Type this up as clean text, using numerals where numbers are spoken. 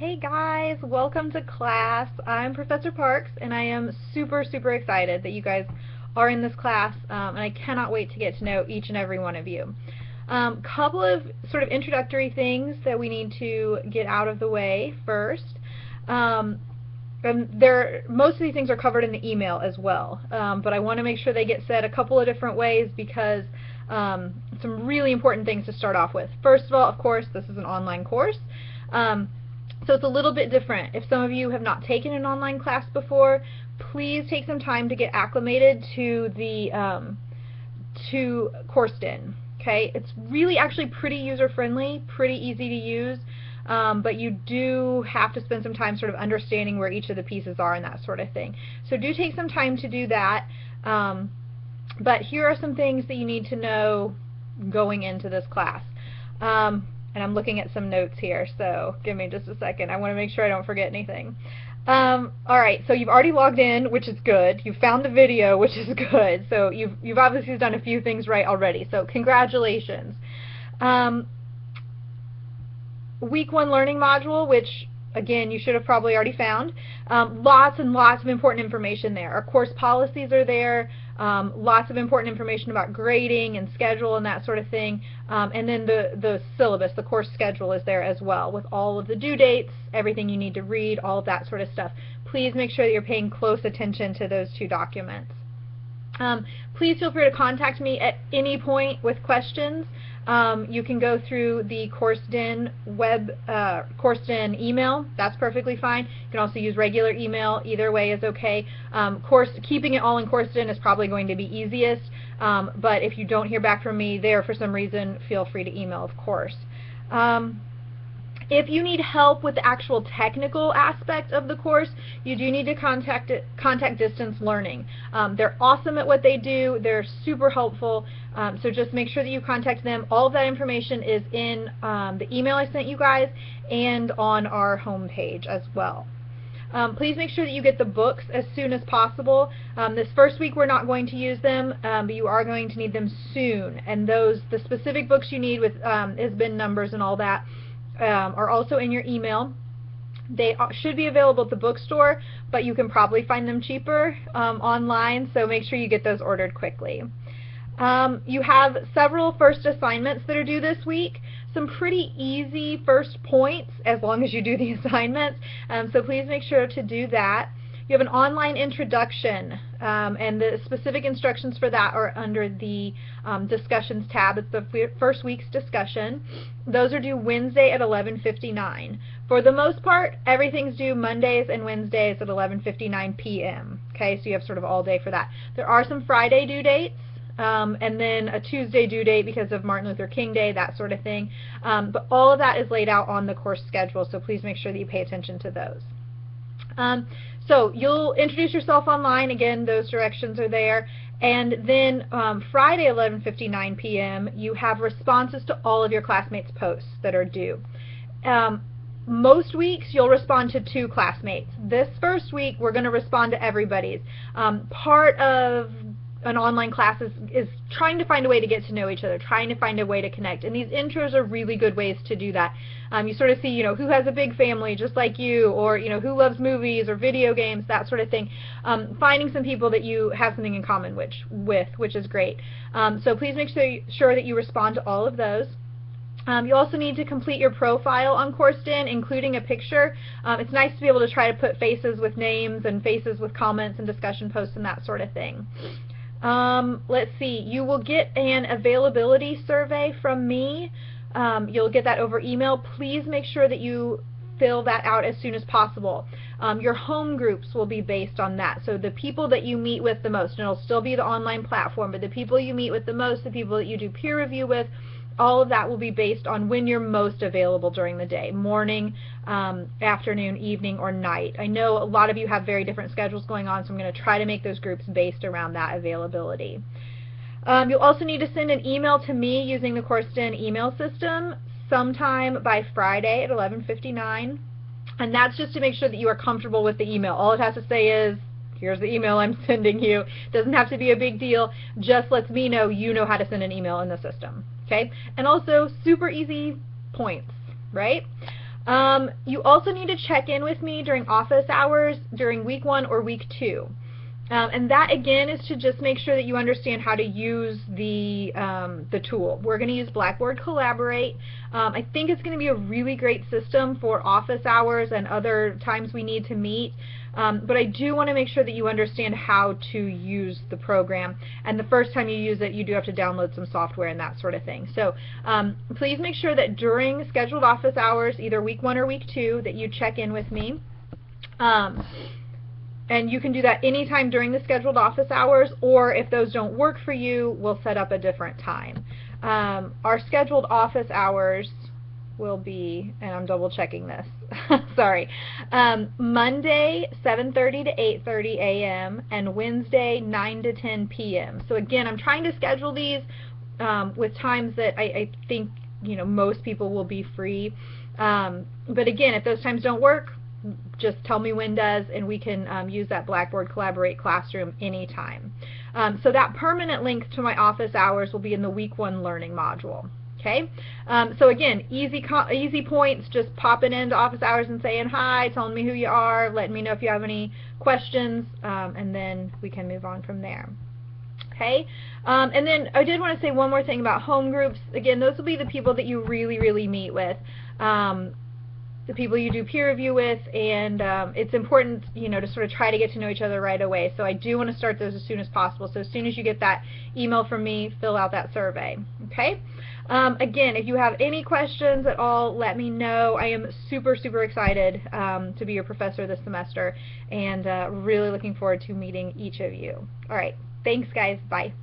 Hey guys, welcome to class. I'm Professor Parks and I am super excited that you guys are in this class, and I cannot wait to get to know each and every one of you. Couple of sort of introductory things that we need to get out of the way first. Most of these things are covered in the email as well, but I want to make sure they get said a couple of different ways because some really important things to start off with. First of all, of course, this is an online course. So it's a little bit different. If some of you have not taken an online class before, please take some time to get acclimated to the CourseDen. Okay, it's really actually pretty user-friendly, pretty easy to use, but you do have to spend some time sort of understanding where each of the pieces are and that sort of thing. So do take some time to do that. But here are some things that you need to know going into this class. And I'm looking at some notes here, so give me just a second. I want to make sure I don't forget anything. Alright, so you've already logged in, which is good. You've found the video, which is good. So you've obviously done a few things right already, so congratulations. Week 1 learning module, which again you should have probably already found. Lots and lots of important information there. Our course policies are there. Lots of important information about grading and schedule and that sort of thing. And then the syllabus, the course schedule is there as well with all of the due dates, everything you need to read, all of that sort of stuff. Please make sure that you're paying close attention to those two documents. Please feel free to contact me at any point with questions. You can go through the CourseDen CourseDen email. That's perfectly fine. You can also use regular email. Either way is okay. Keeping it all in CourseDen is probably going to be easiest, but if you don't hear back from me there for some reason, feel free to email, of course. If you need help with the actual technical aspect of the course, you do need to contact Distance Learning. They're awesome at what they do. They're super helpful. So just make sure that you contact them. All of that information is in the email I sent you guys and on our homepage as well. Please make sure that you get the books as soon as possible. This first week we're not going to use them, but you are going to need them soon. And the specific books you need with ISBN numbers and all that are also in your email. They should be available at the bookstore, but you can probably find them cheaper online, so make sure you get those ordered quickly. You have several first assignments that are due this week. Some pretty easy first points as long as you do the assignments, so please make sure to do that. You have an online introduction, and the specific instructions for that are under the discussions tab. It's the first week's discussion. Those are due Wednesday at 11:59. For the most part, everything's due Mondays and Wednesdays at 11:59 p.m. Okay, so you have sort of all day for that. There are some Friday due dates, and then a Tuesday due date because of Martin Luther King Day, that sort of thing. But all of that is laid out on the course schedule, so please make sure that you pay attention to those. So you'll introduce yourself online. Again, those directions are there. And then Friday, 11:59 p.m., you have responses to all of your classmates' posts that are due. Most weeks you'll respond to 2 classmates. This first week we're going to respond to everybody's. Part of an online class is trying to find a way to get to know each other, trying to find a way to connect, and these intros are really good ways to do that. You sort of see, who has a big family just like you, or who loves movies or video games, that sort of thing. Finding some people that you have something in common with, which is great. So please make sure that you respond to all of those. You also need to complete your profile on CourseDen, including a picture. It's nice to be able to try to put faces with names and faces with comments and discussion posts and that sort of thing. Let's see, you will get an availability survey from me. You'll get that over email. Please make sure that you fill that out as soon as possible. Your home groups will be based on that. So the people that you meet with the most, and it'll still be the online platform, but the people you meet with the most, the people that you do peer review with, all of that will be based on when you're most available during the day, morning, afternoon, evening, or night. I know a lot of you have very different schedules going on, so I'm going to try to make those groups based around that availability. You'll also need to send an email to me using the CourseDen email system sometime by Friday at 11:59, and that's just to make sure that you are comfortable with the email. All it has to say is, here's the email I'm sending you. It doesn't have to be a big deal, just lets me know you know how to send an email in the system. Okay? And also super easy points, right? You also need to check in with me during office hours during week 1 or week 2. And that again is to just make sure that you understand how to use the tool. We're going to use Blackboard Collaborate. I think it's going to be a really great system for office hours and other times we need to meet. But I do want to make sure that you understand how to use the program. And the first time you use it, you do have to download some software and that sort of thing. So please make sure that during scheduled office hours, either week 1 or week 2, that you check in with me. And you can do that anytime during the scheduled office hours, or if those don't work for you, we'll set up a different time. Our scheduled office hours will be, and I'm double checking this, sorry, Monday 7:30 to 8:30 a.m. and Wednesday 9 to 10 p.m. So again, I'm trying to schedule these with times that I think most people will be free. But again, if those times don't work, just tell me when does, and we can use that Blackboard Collaborate Classroom anytime. So that permanent link to my office hours will be in the week 1 learning module. Okay, so again, easy points, just popping into office hours and saying hi, telling me who you are, letting me know if you have any questions, and then we can move on from there. Okay, and then I did want to say one more thing about home groups. Again, those will be the people that you really meet with. The people you do peer review with, and it's important, to sort of try to get to know each other right away. So I do want to start those as soon as possible. So as soon as you get that email from me, fill out that survey. Okay. Again, if you have any questions at all, let me know. I am super excited to be your professor this semester, and really looking forward to meeting each of you. All right. Thanks, guys. Bye.